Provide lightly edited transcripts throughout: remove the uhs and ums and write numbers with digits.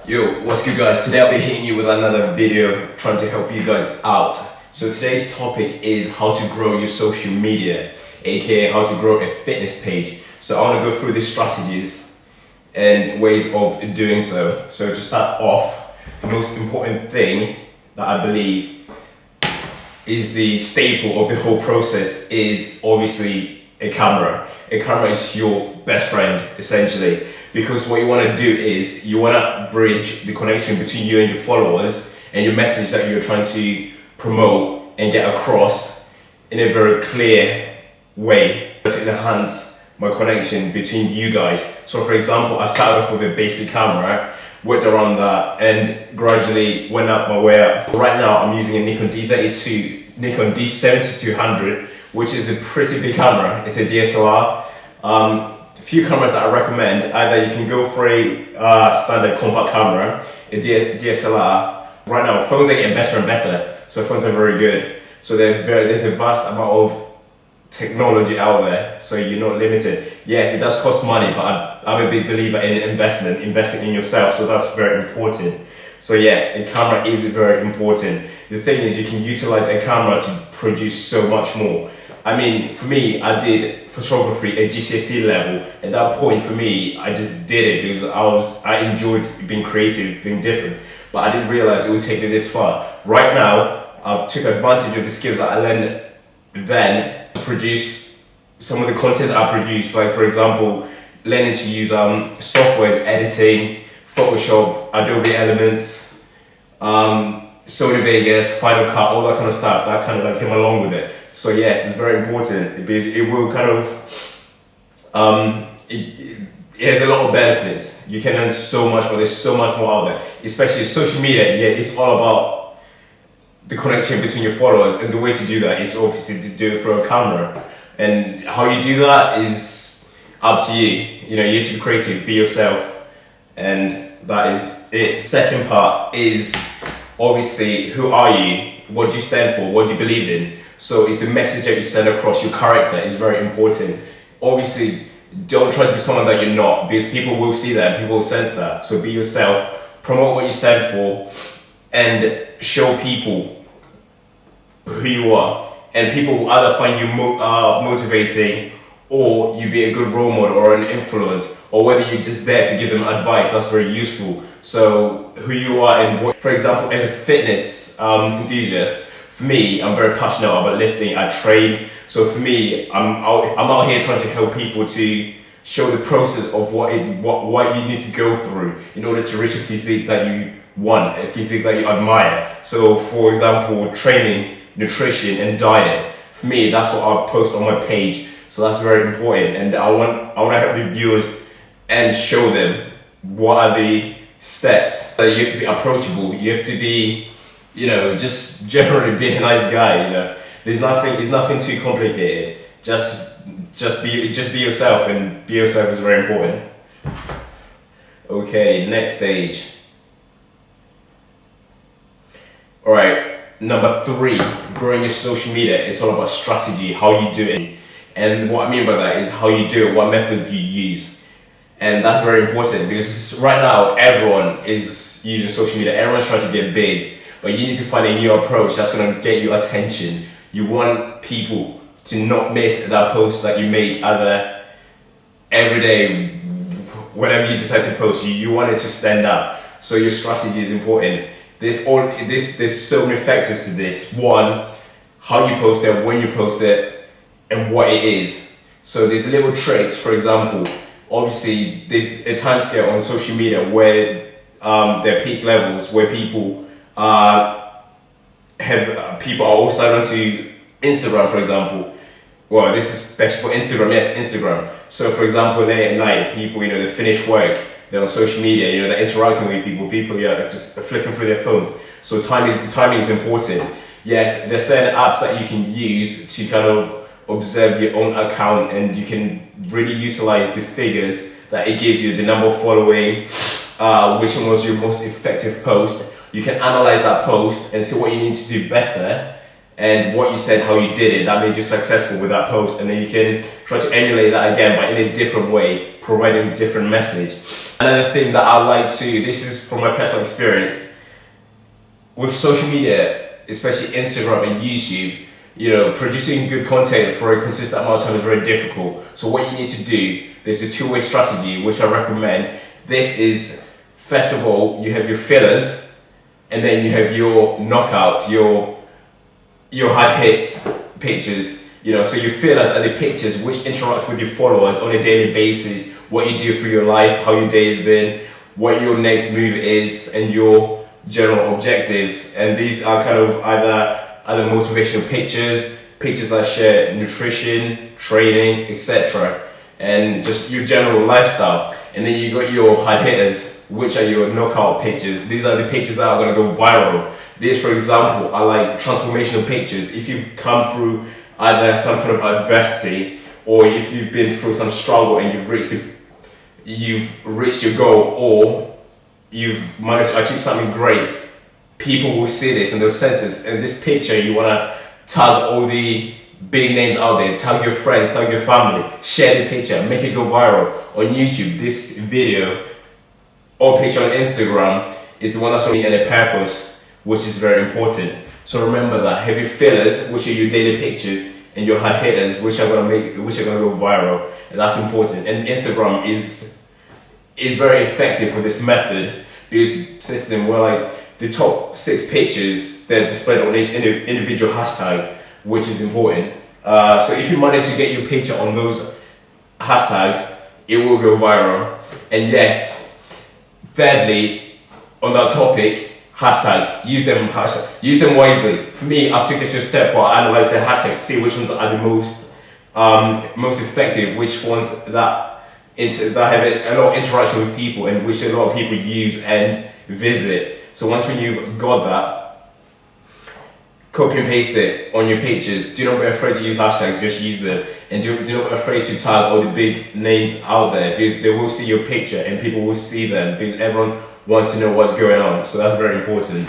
Yo, what's good guys? Today I'll be hitting you with another video trying to help you guys out. So today's topic is how to grow your social media, aka how to grow a fitness page. So I want to go through the strategies and ways of doing so. So to start off, the most important thing that I believe is the staple of the whole process is obviously a camera. A camera is your best friend essentially. Because what you want to do is you want to bridge the connection between you and your followers and your message that you're trying to promote and get across in a very clear way to enhance my connection between you guys. So for example, I started off with a basic camera, worked around that and gradually went up my way up. Right now I'm using a Nikon D7200, which is a pretty big camera. It's a DSLR. Few cameras that I recommend, either you can go for a standard compact camera, a DSLR. Right now phones are getting better and better, so phones are very good. So there's a vast amount of technology out there, so you're not limited. Yes, it does cost money, but I'm a big believer in investing in yourself, so that's very important. So yes, a camera is very important. The thing is, you can utilize a camera to produce so much more. I mean, for me, I did photography at GCSE level. At that point, for me, I just did it because I enjoyed being creative, being different. But I didn't realize it would take me this far. Right now, I've took advantage of the skills that I learned then to produce some of the content that I produce. Like for example, learning to use softwares, editing, Photoshop, Adobe Elements, Sony Vegas, Final Cut, all that kind of stuff. That kind of like came along with it. So yes, it's very important because it will kind of, it has a lot of benefits. You can learn so much, but there's so much more out there. Especially social media, yeah, it's all about the connection between your followers, and the way to do that is obviously to do it through a camera. And how you do that is up to you. You know, you have to be creative, be yourself, and that is it. Second part is obviously, who are you? What do you stand for? What do you believe in? So it's the message that you send across. Your character is very important. Obviously, don't try to be someone that you're not, because people will see that, people will sense that. So be yourself, promote what you stand for, and show people who you are. And people will either find you motivating, or you be a good role model or an influence, or whether you're just there to give them advice. That's very useful. So who you are and what, for example, as a fitness enthusiast, for me, I'm very passionate about lifting. I train, so for me, I'm out here trying to help people to show the process of what you need to go through in order to reach a physique that you want, a physique that you admire. So, for example, training, nutrition, and diet. For me, that's what I post on my page. So that's very important, and I want to help the viewers and show them what are the steps. You have to be approachable. You have to be, you know, just generally be a nice guy. You know, there's nothing too complicated. Just be yourself, and be yourself is very important. Okay, next stage. All right, number 3, growing your social media. It's all about strategy, how you do it, and what I mean by that is how you do it, what method you use, and that's very important because right now everyone is using social media. Everyone's trying to get big. But you need to find a new approach that's going to get you attention. You want people to not miss that post that you make either every day, whenever you decide to post. You want it to stand out. So your strategy is important. There's so many factors to this. One, how you post it, when you post it, and what it is. So there's little tricks. For example, obviously there's a time scale on social media where there are peak levels where people people are all signed on to Instagram, for example. Well, this is special for Instagram. Yes, Instagram. So, for example, late at night, people, you know, they finish work, they're on social media, you know, they're interacting with people. People, yeah, just flipping through their phones. So, timing is important. Yes, there's certain apps that you can use to kind of observe your own account, and you can really utilize the figures that it gives you, the number of following, which one was your most effective post. You can analyze that post and see what you need to do better, and what you said, how you did it, that made you successful with that post, and then you can try to emulate that again, but in a different way, providing a different message. Another thing that I like to, this is from my personal experience, with social media, especially Instagram and YouTube, producing good content for a consistent amount of time is very difficult. So what you need to do, there's a two-way strategy, which I recommend. This is, first of all, you have your fillers, and then you have your knockouts, your hard hits pictures. So your fillers are the pictures which interact with your followers on a daily basis, what you do for your life, how your day has been, what your next move is, and your general objectives. And these are kind of either motivational pictures that share nutrition, training, etc., and just your general lifestyle. And then you got your hard hitters, which are your knockout pictures. These are the pictures that are going to go viral. These, for example, are like transformational pictures. If you've come through either some kind of adversity, or if you've been through some struggle and you've reached your goal, or you've managed to achieve something great, people will see this and they'll sense this. And this picture, you want to tag all the big names out there, tag your friends, tag your family, share the picture, make it go viral on YouTube. This video or picture on Instagram is the one that's only in a purpose, which is very important. So remember that. Have your fillers, which are your daily pictures, and your hard hitters, which are gonna go viral, and that's important. And Instagram is very effective for this method, because system where like the top 6 pictures, they're displayed on each individual hashtag, which is important. So if you manage to get your picture on those hashtags, it will go viral. And yes, thirdly, on that topic, hashtags, use them wisely. For me, I've taken it to a step where I analyze the hashtags, see which ones are the most effective, which ones that have a lot of interaction with people, and which a lot of people use and visit. So once when you've got that, copy and paste it on your pictures. Do not be afraid to use hashtags, just use them. And do not be afraid to tag all the big names out there, because they will see your picture and people will see them, because everyone wants to know what's going on. So that's very important.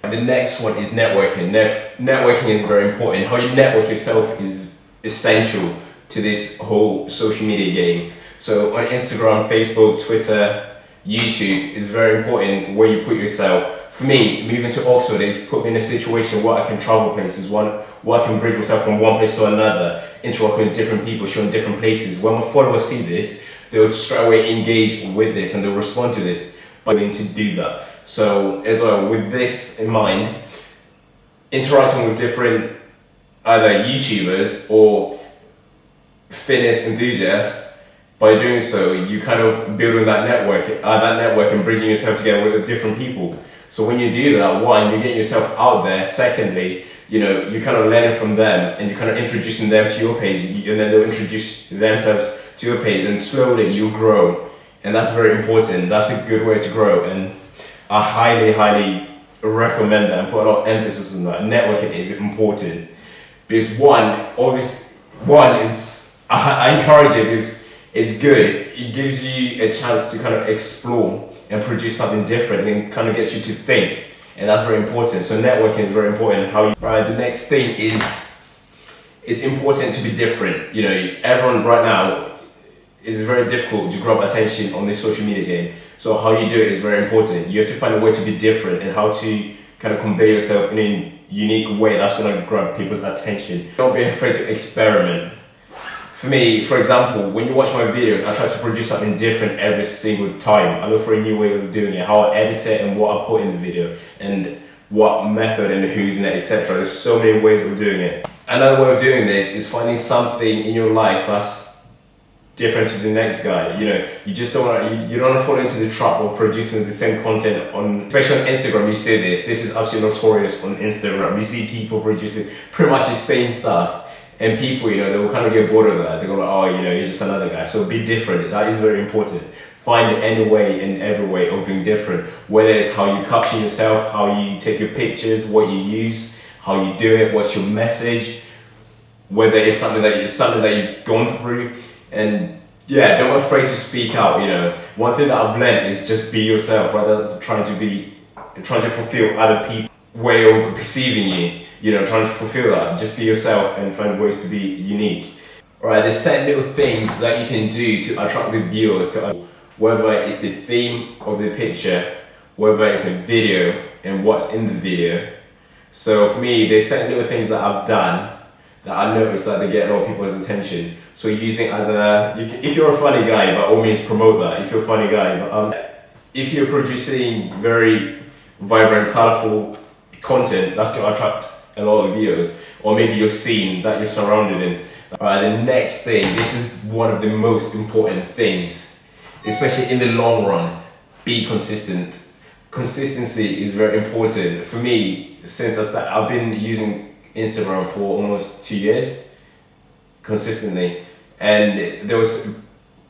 The next one is networking. Networking is very important. How you network yourself is essential to this whole social media game. So on Instagram, Facebook, Twitter, YouTube, it's very important where you put yourself. For me, moving to Oxford, it put me in a situation where I can travel places, where I can bridge myself from one place to another, interacting with different people, showing different places. When my followers see this, they'll straight away engage with this and they'll respond to this by willing to do that. So as well, with this in mind, interacting with different either YouTubers or fitness enthusiasts, by doing so, you kind of building that network and bridging yourself together with different people. So when you do that, one, you're getting yourself out there. Secondly, you're kind of learning from them and you're kind of introducing them to your page, and then they'll introduce themselves to your page, and slowly you grow. And that's very important. That's a good way to grow, and I highly recommend that and put a lot of emphasis on that. Networking is important because I encourage it because it's good. It gives you a chance to kind of explore and produce something different, and kind of gets you to think, and that's very important. So networking is very important. The next thing is, it's important to be different. Everyone right now, it's very difficult to grab attention on this social media game. So how you do it is very important. You have to find a way to be different and how to kind of convey yourself in a unique way that's going to grab people's attention. Don't be afraid to experiment. For me, for example, when you watch my videos, I try to produce something different every single time. I look for a new way of doing it, how I edit it and what I put in the video, and what method and who's in it, etc. There's so many ways of doing it. Another way of doing this is finding something in your life that's different to the next guy. You just don't want to fall into the trap of producing the same content especially on Instagram. You see this is absolutely notorious on Instagram. You see people producing pretty much the same stuff. And people, they will kind of get bored of that. They go like, he's just another guy. So be different. That is very important. Find any way and every way of being different. Whether it's how you caption yourself, how you take your pictures, what you use, how you do it, what's your message. Whether it's something that you've gone through, and yeah, don't be afraid to speak out. One thing that I've learned is just be yourself rather than trying to fulfill other people. way of perceiving you. You know, trying to fulfill that. Just be yourself and find ways to be unique. Alright, there's certain little things that you can do to attract the viewers to, whether it's the theme of the picture, whether it's a video and what's in the video. So for me, there's certain little things that I've done that I noticed that they get a lot of people's attention. So using either, if you're a funny guy, by all means promote that. If you're a funny guy, but if you're producing very vibrant, colorful content, that's going to attract a lot of viewers. Or maybe your scene that you're surrounded in. Alright, the next thing, this is one of the most important things, especially in the long run. Be consistent. Consistency is very important. For me, since I've been using Instagram for almost 2 years, consistently. And there was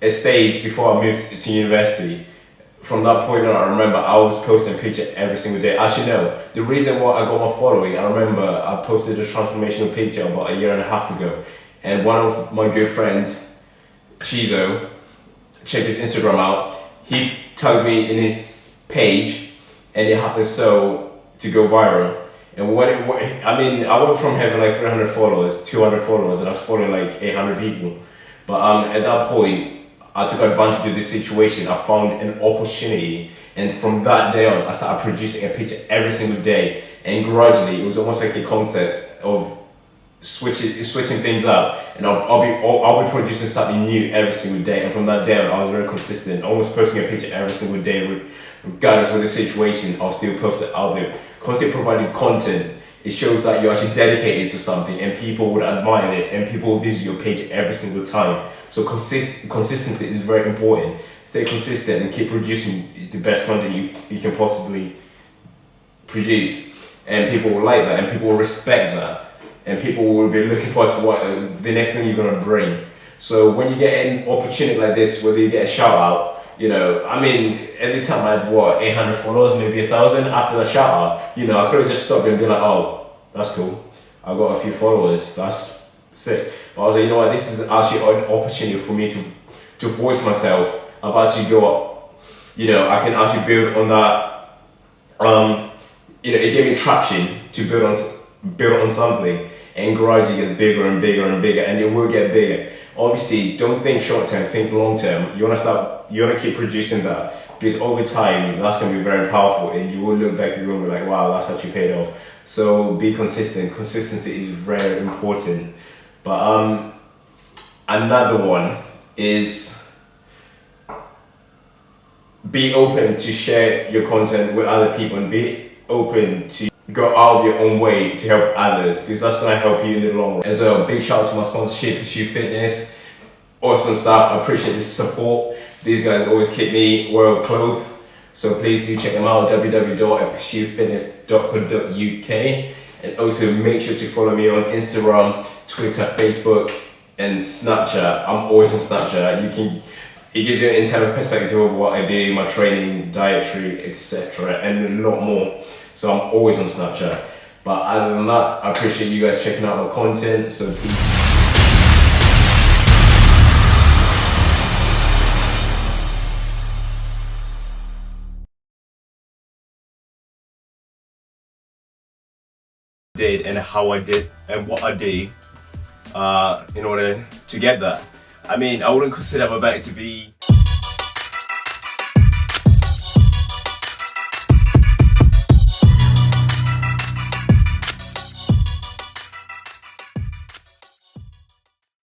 a stage before I moved to university. From that point on, I remember I was posting a picture every single day. Actually, no, the reason why I got my following, I remember I posted a transformational picture about a year and a half ago. And one of my good friends, Chizo, check his Instagram out. He tagged me in his page, and it happened to go viral. And I went from having like 300 followers, 200 followers, and I was following like 800 people. But at that point, I took advantage of this situation. I found an opportunity, and from that day on, I started producing a picture every single day. And gradually, it was almost like a concept of switching things up, and I'll be producing something new every single day. And from that day on, I was very consistent, almost posting a picture every single day, regardless of the situation. I'll still post it out there. Constantly providing content, it shows that you're actually dedicated to something, and people would admire this, and people will visit your page every single time. So consistency is very important. Stay consistent and keep producing the best content you can possibly produce, and people will like that, and people will respect that. And people will be looking forward to what the next thing you're gonna bring. So when you get an opportunity like this, whether you get a shout out, you know, I mean, every time I had 800 followers, maybe 1,000. After the shout out, you know, I could have just stopped and be like, oh, that's cool. I got a few followers. That's sick. But I was like, you know what? This is actually an opportunity for me to voice myself. I've actually got, you know, I can actually build on that. You know, it gave me traction to build on something. And gradually gets bigger and bigger and bigger, and it will get bigger. Obviously, don't think short term, think long term. You wanna keep producing that, because over time, that's gonna be very powerful, and you will look back and you'll be like, wow, that's actually paid off. So be consistent. Consistency is very important. But another one is be open to share your content with other people, and be open to go out of your own way to help others, because that's going to help you in the long run. As well, big shout out to my sponsorship, Pursue Fitness. Awesome stuff. I appreciate this support. These guys always keep me well clothed. So please do check them out, www.pursuefitness.co.uk. And also make sure to follow me on Instagram, Twitter, Facebook, and Snapchat. I'm always on Snapchat. It gives you an entire perspective of what I do, my training, dietary, etc., and a lot more. So I'm always on Snapchat. But other than that, I appreciate you guys checking out my content. So please. Did and how I did and what I did in order to get that. I mean, I wouldn't consider my back to be